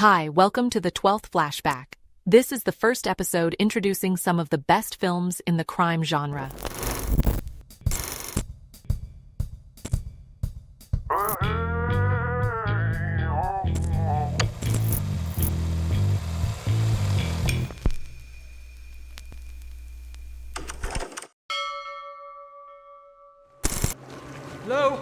Hi, welcome to the 12th flashback. This is the first episode introducing some of the best films in the crime genre. Hello?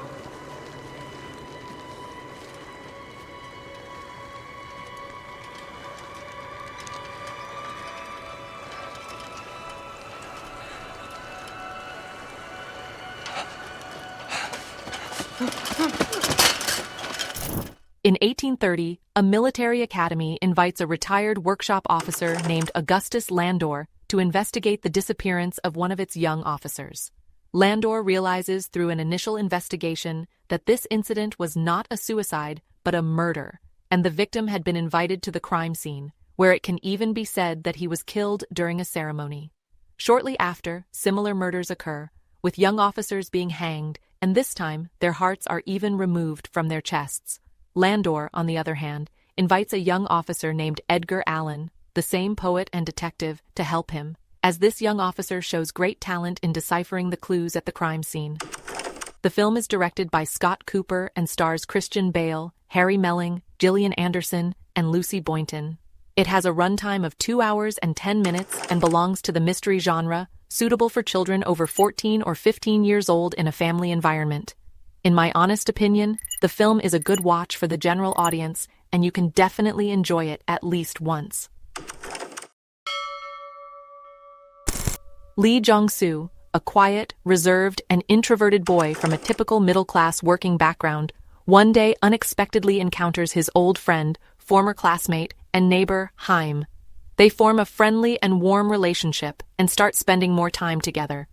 In 1830, a military academy invites a retired workshop officer named Augustus Landor to investigate the disappearance of one of its young officers. Landor realizes through an initial investigation that this incident was not a suicide, but a murder, and the victim had been invited to the crime scene, where it can even be said that he was killed during a ceremony. Shortly after, similar murders occur, with young officers being hanged, and this time their hearts are even removed from their chests. Landor, on the other hand, invites a young officer named Edgar Allan, the same poet and detective, to help him, as this young officer shows great talent in deciphering the clues at the crime scene. The film is directed by Scott Cooper and stars Christian Bale, Harry Melling, Gillian Anderson, and Lucy Boynton. It has a runtime of 2 hours and 10 minutes and belongs to the mystery genre, suitable for children over 14 or 15 years old in a family environment. In my honest opinion, the film is a good watch for the general audience, and you can definitely enjoy it at least once. Lee Jong-soo, a quiet, reserved, and introverted boy from a typical middle-class working background, one day unexpectedly encounters his old friend, former classmate, and neighbor, Haim. They form a friendly and warm relationship and start spending more time together.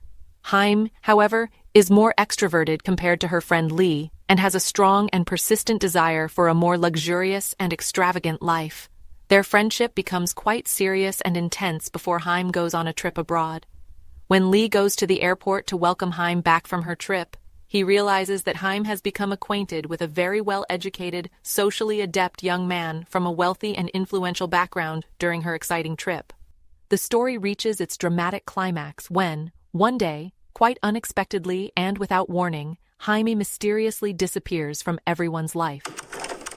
Haim, however, is more extroverted compared to her friend Lee and has a strong and persistent desire for a more luxurious and extravagant life. Their friendship becomes quite serious and intense before Haim goes on a trip abroad. When Lee goes to the airport to welcome Haim back from her trip, he realizes that Haim has become acquainted with a very well-educated, socially adept young man from a wealthy and influential background during her exciting trip. The story reaches its dramatic climax when, one day, quite unexpectedly and without warning, Haim mysteriously disappears from everyone's life.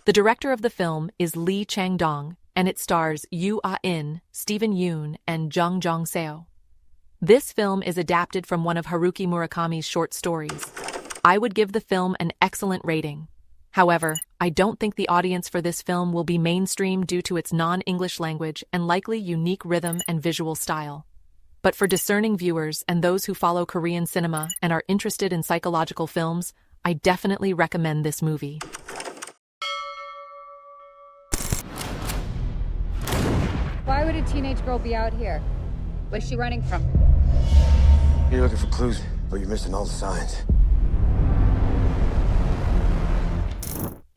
The director of the film is Lee Chang-dong, and it stars Yoo Ah-in, Steven Yeun, and Jung Jong-seo. This film is adapted from one of Haruki Murakami's short stories. I would give the film an excellent rating. However, I don't think the audience for this film will be mainstream due to its non-English language and likely unique rhythm and visual style. But for discerning viewers and those who follow Korean cinema and are interested in psychological films, I definitely recommend this movie. Why would a teenage girl be out here? What's she running from? You're looking for clues, but you're missing all the signs.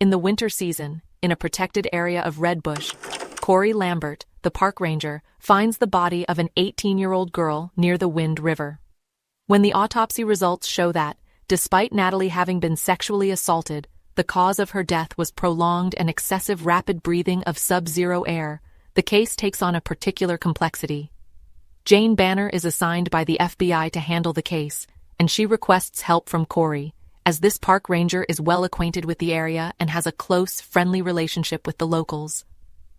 In the winter season, in a protected area of Redbush, Corey Lambert, the park ranger, finds the body of an 18-year-old girl near the Wind River. When the autopsy results show that, despite Natalie having been sexually assaulted, the cause of her death was prolonged and excessive rapid breathing of sub-zero air, the case takes on a particular complexity. Jane Banner is assigned by the FBI to handle the case, and she requests help from Corey, as this park ranger is well acquainted with the area and has a close, friendly relationship with the locals.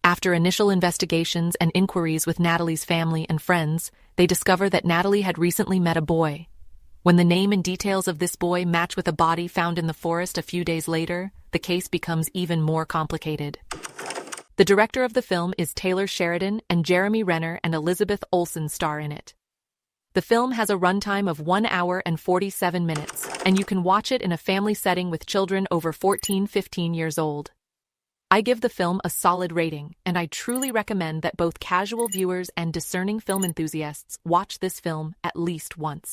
After initial investigations and inquiries with Natalie's family and friends, they discover that Natalie had recently met a boy. When the name and details of this boy match with a body found in the forest a few days later, the case becomes even more complicated. The director of the film is Taylor Sheridan, and Jeremy Renner and Elizabeth Olsen star in it. The film has a runtime of 1 hour and 47 minutes, and you can watch it in a family setting with children over 14-15 years old. I give the film a solid rating, and I truly recommend that both casual viewers and discerning film enthusiasts watch this film at least once.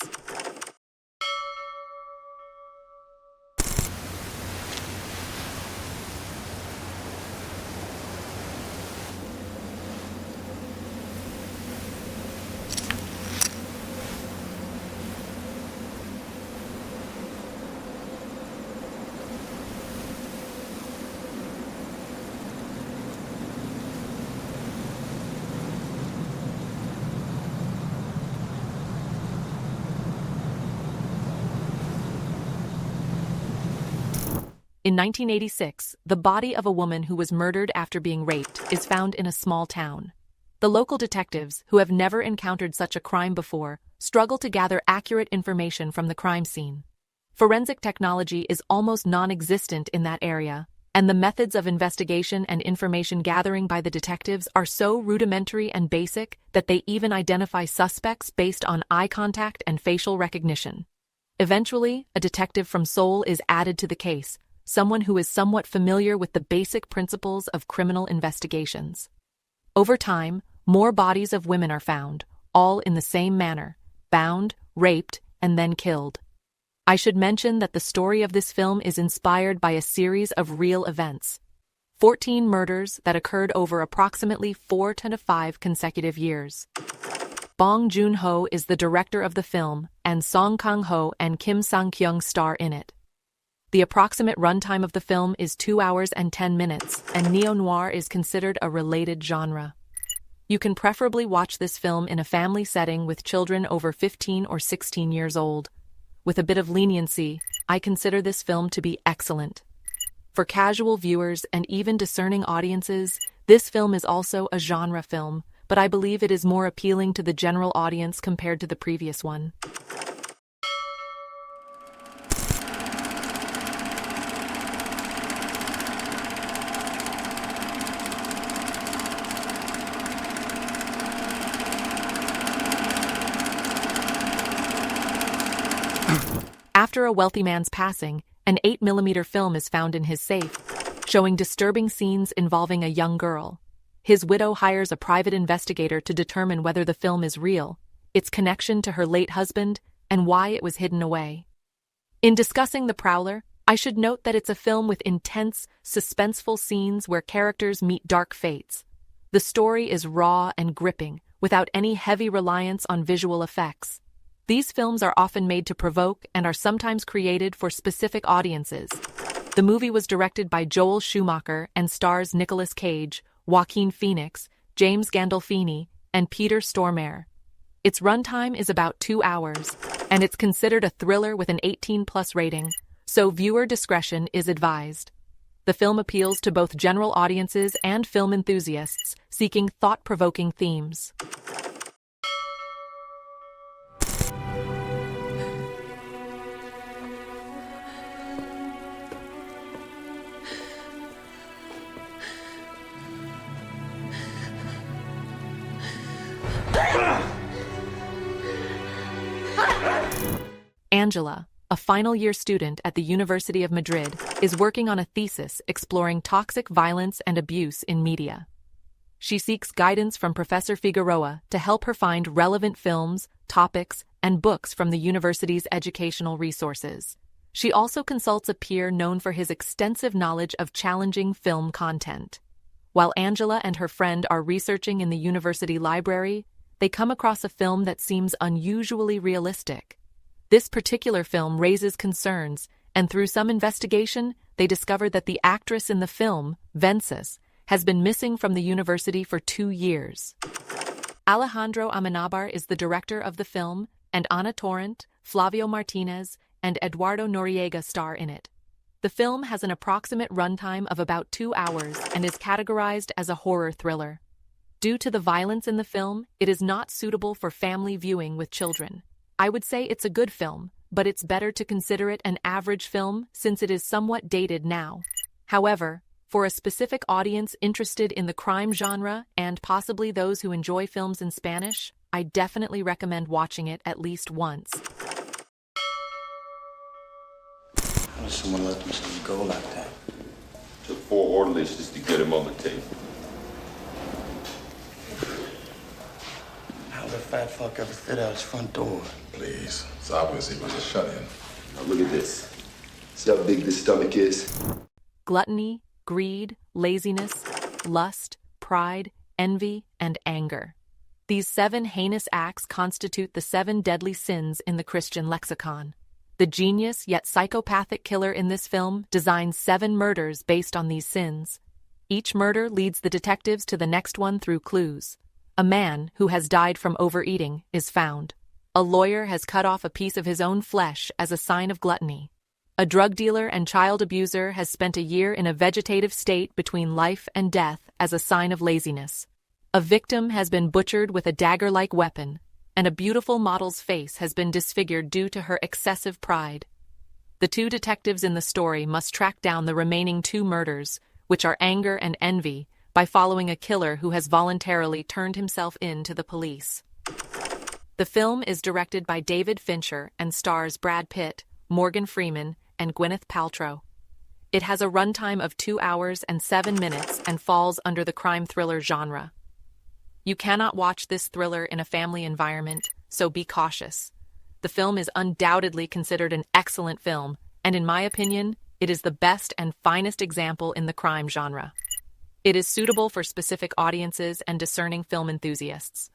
In 1986, the body of a woman who was murdered after being raped is found in a small town. The local detectives, who have never encountered such a crime before, struggle to gather accurate information from the crime scene. Forensic technology is almost non-existent in that area, and the methods of investigation and information gathering by the detectives are so rudimentary and basic that they even identify suspects based on eye contact and facial recognition. Eventually, a detective from Seoul is added to the case, someone who is somewhat familiar with the basic principles of criminal investigations. Over time, more bodies of women are found, all in the same manner, bound, raped, and then killed. I should mention that the story of this film is inspired by a series of real events. 14 murders that occurred over approximately 4 to 5 consecutive years. Bong Joon-ho is the director of the film, and Song Kang-ho and Kim Sang-kyung star in it. The approximate runtime of the film is 2 hours and 10 minutes, and neo-noir is considered a related genre. You can preferably watch this film in a family setting with children over 15 or 16 years old. With a bit of leniency, I consider this film to be excellent. For casual viewers and even discerning audiences, this film is also a genre film, but I believe it is more appealing to the general audience compared to the previous one. After a wealthy man's passing, an 8mm film is found in his safe, showing disturbing scenes involving a young girl. His widow hires a private investigator to determine whether the film is real, its connection to her late husband, and why it was hidden away. In discussing The Prowler, I should note that it's a film with intense, suspenseful scenes where characters meet dark fates. The story is raw and gripping, without any heavy reliance on visual effects. These films are often made to provoke and are sometimes created for specific audiences. The movie was directed by Joel Schumacher and stars Nicolas Cage, Joaquin Phoenix, James Gandolfini, and Peter Stormare. Its runtime is about 2 hours, and it's considered a thriller with an 18+ rating, so viewer discretion is advised. The film appeals to both general audiences and film enthusiasts seeking thought-provoking themes. Angela, a final-year student at the University of Madrid, is working on a thesis exploring toxic violence and abuse in media. She seeks guidance from Professor Figueroa to help her find relevant films, topics, and books from the university's educational resources. She also consults a peer known for his extensive knowledge of challenging film content. While Angela and her friend are researching in the university library, they come across a film that seems unusually realistic. This particular film raises concerns, and through some investigation, they discover that the actress in the film, Vences, has been missing from the university for 2 years. Alejandro Amenabar is the director of the film, and Ana Torrent, Flavio Martinez, and Eduardo Noriega star in it. The film has an approximate runtime of about 2 hours and is categorized as a horror thriller. Due to the violence in the film, it is not suitable for family viewing with children. I would say it's a good film, but it's better to consider it an average film since it is somewhat dated now. However, for a specific audience interested in the crime genre and possibly those who enjoy films in Spanish, I definitely recommend watching it at least once. How does someone let themselves go like that? Took 4 orderlies just to get him on the tape. How the fat fuck ever fit out his front door? Please. It's obvious he was a shut-in. Now look at this. See how big this stomach is? Gluttony, greed, laziness, lust, pride, envy, and anger. These 7 heinous acts constitute the 7 deadly sins in the Christian lexicon. The genius yet psychopathic killer in this film designs 7 murders based on these sins. Each murder leads the detectives to the next one through clues. A man who has died from overeating is found. A lawyer has cut off a piece of his own flesh as a sign of gluttony. A drug dealer and child abuser has spent a year in a vegetative state between life and death as a sign of laziness. A victim has been butchered with a dagger-like weapon, and a beautiful model's face has been disfigured due to her excessive pride. The two detectives in the story must track down the remaining two murders, which are anger and envy, by following a killer who has voluntarily turned himself in to the police. The film is directed by David Fincher and stars Brad Pitt, Morgan Freeman, and Gwyneth Paltrow. It has a runtime of 2 hours and 7 minutes and falls under the crime thriller genre. You cannot watch this thriller in a family environment, so be cautious. The film is undoubtedly considered an excellent film, and in my opinion, it is the best and finest example in the crime genre. It is suitable for specific audiences and discerning film enthusiasts.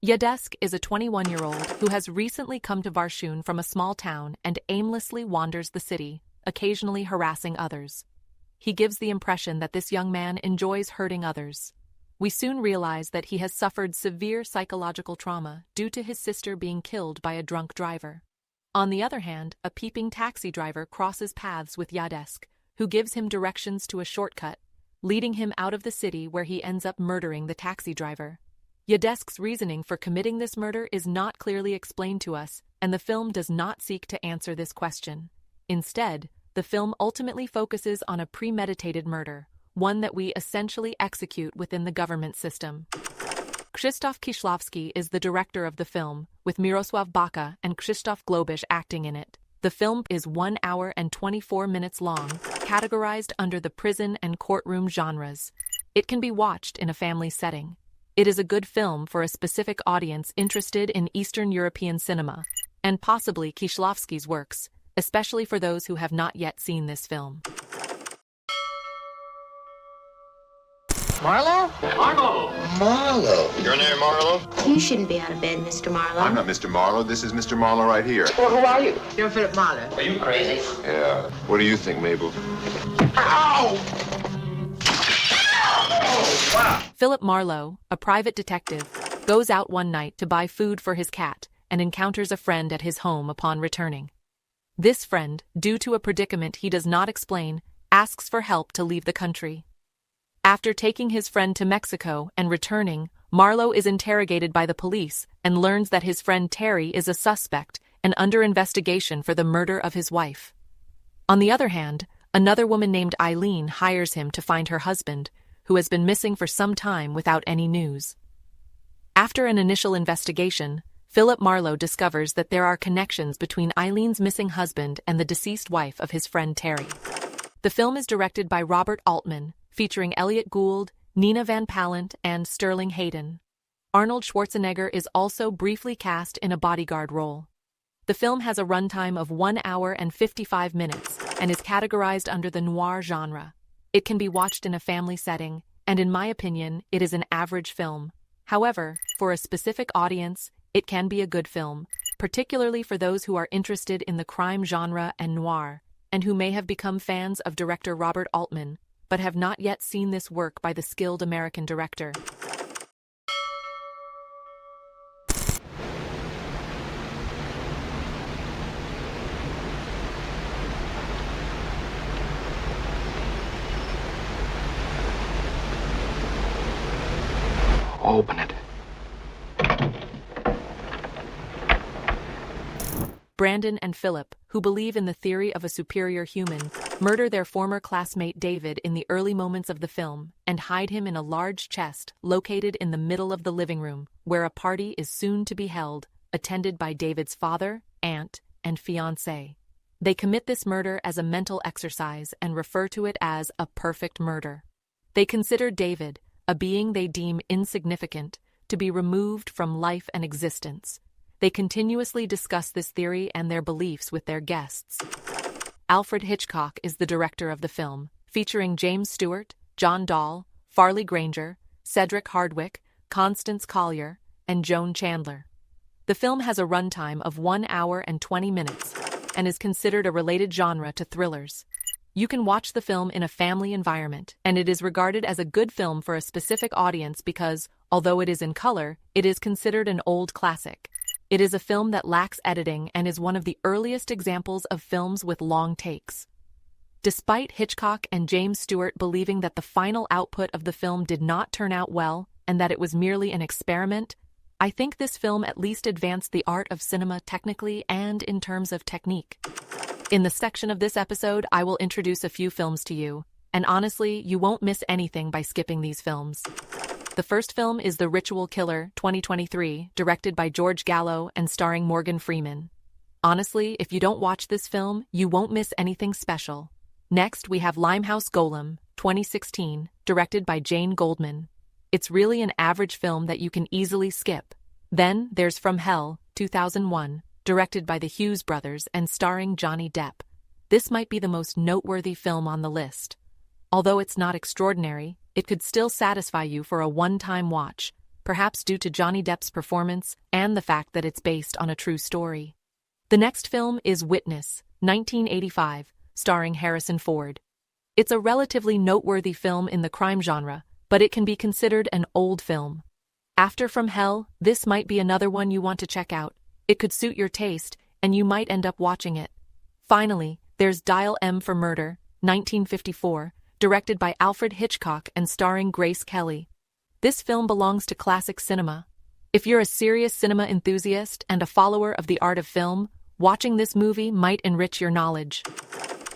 Yadesk is a 21-year-old who has recently come to Varshun from a small town and aimlessly wanders the city, occasionally harassing others. He gives the impression that this young man enjoys hurting others. We soon realize that he has suffered severe psychological trauma due to his sister being killed by a drunk driver. On the other hand, a peeping taxi driver crosses paths with Yadesk, who gives him directions to a shortcut, leading him out of the city where he ends up murdering the taxi driver. Yadesk's reasoning for committing this murder is not clearly explained to us, and the film does not seek to answer this question. Instead, the film ultimately focuses on a premeditated murder, one that we essentially execute within the government system. Krzysztof Kieślowski is the director of the film, with Mirosław Baka and Krzysztof Globisz acting in it. The film is 1 hour and 24 minutes long, categorized under the prison and courtroom genres. It can be watched in a family setting. It is a good film for a specific audience interested in Eastern European cinema, and possibly Kieślowski's works, especially for those who have not yet seen this film. Marlowe? Marlowe. Your name, Marlowe? You shouldn't be out of bed, Mr. Marlowe. I'm not Mr. Marlowe. This is Mr. Marlowe right here. Well, who are you? You're Philip Marlowe. Are you crazy? Yeah. What do you think, Mabel? Ow! Philip Marlowe, a private detective, goes out one night to buy food for his cat and encounters a friend at his home upon returning. This friend, due to a predicament he does not explain, asks for help to leave the country. After taking his friend to Mexico and returning, Marlowe is interrogated by the police and learns that his friend Terry is a suspect and under investigation for the murder of his wife. On the other hand, another woman named Eileen hires him to find her husband, who has been missing for some time without any news. After an initial investigation, Philip Marlowe discovers that there are connections between Eileen's missing husband and the deceased wife of his friend Terry. The film is directed by Robert Altman, featuring Elliot Gould, Nina Van Pallant, and Sterling Hayden. Arnold Schwarzenegger is also briefly cast in a bodyguard role. The film has a runtime of 1 hour and 55 minutes and is categorized under the noir genre. It can be watched in a family setting, and in my opinion, it is an average film. However, for a specific audience, it can be a good film, particularly for those who are interested in the crime genre and noir, and who may have become fans of director Robert Altman, but have not yet seen this work by the skilled American director. Open it. Brandon and Philip, who believe in the theory of a superior human, murder their former classmate David in the early moments of the film and hide him in a large chest located in the middle of the living room, where a party is soon to be held, attended by David's father, aunt, and fiancé. They commit this murder as a mental exercise and refer to it as a perfect murder. They consider David, a being they deem insignificant, to be removed from life and existence. They continuously discuss this theory and their beliefs with their guests. Alfred Hitchcock is the director of the film, featuring James Stewart, John Dahl, Farley Granger, Cedric Hardwicke, Constance Collier, and Joan Chandler. The film has a runtime of 1 hour and 20 minutes and is considered a related genre to thrillers. You can watch the film in a family environment, and it is regarded as a good film for a specific audience because, although it is in color, it is considered an old classic. It is a film that lacks editing and is one of the earliest examples of films with long takes. Despite Hitchcock and James Stewart believing that the final output of the film did not turn out well and that it was merely an experiment, I think this film at least advanced the art of cinema technically and in terms of technique. In the section of this episode, I will introduce a few films to you, and honestly, you won't miss anything by skipping these films. The first film is The Ritual Killer, 2023, directed by George Gallo and starring Morgan Freeman. Honestly, if you don't watch this film, you won't miss anything special. Next, we have Limehouse Golem, 2016, directed by Jane Goldman. It's really an average film that you can easily skip. Then, there's From Hell, 2001, directed by the Hughes brothers and starring Johnny Depp. This might be the most noteworthy film on the list. Although it's not extraordinary, it could still satisfy you for a one-time watch, perhaps due to Johnny Depp's performance and the fact that it's based on a true story. The next film is Witness, 1985, starring Harrison Ford. It's a relatively noteworthy film in the crime genre, but it can be considered an old film. After From Hell, this might be another one you want to check out. It could suit your taste, and you might end up watching it. Finally, there's Dial M for Murder, 1954, directed by Alfred Hitchcock and starring Grace Kelly. This film belongs to classic cinema. If you're a serious cinema enthusiast and a follower of the art of film, watching this movie might enrich your knowledge.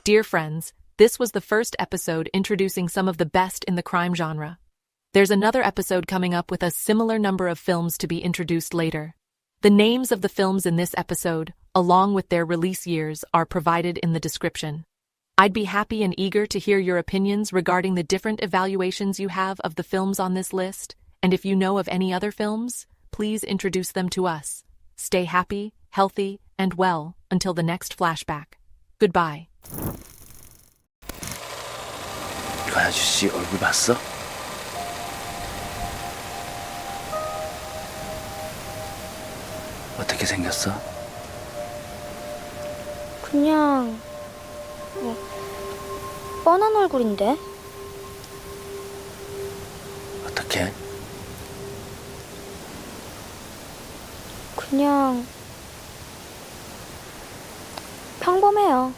Dear friends, this was the first episode introducing some of the best in the crime genre. There's another episode coming up with a similar number of films to be introduced later. The names of the films in this episode, along with their release years, are provided in the description. I'd be happy and eager to hear your opinions regarding the different evaluations you have of the films on this list, and if you know of any other films, please introduce them to us. Stay happy, healthy, and well until the next flashback. Goodbye. 그 아저씨 얼굴 봤어? 어떻게 생겼어? 그냥 뻔한 얼굴인데? 어떻게? 그냥 평범해요.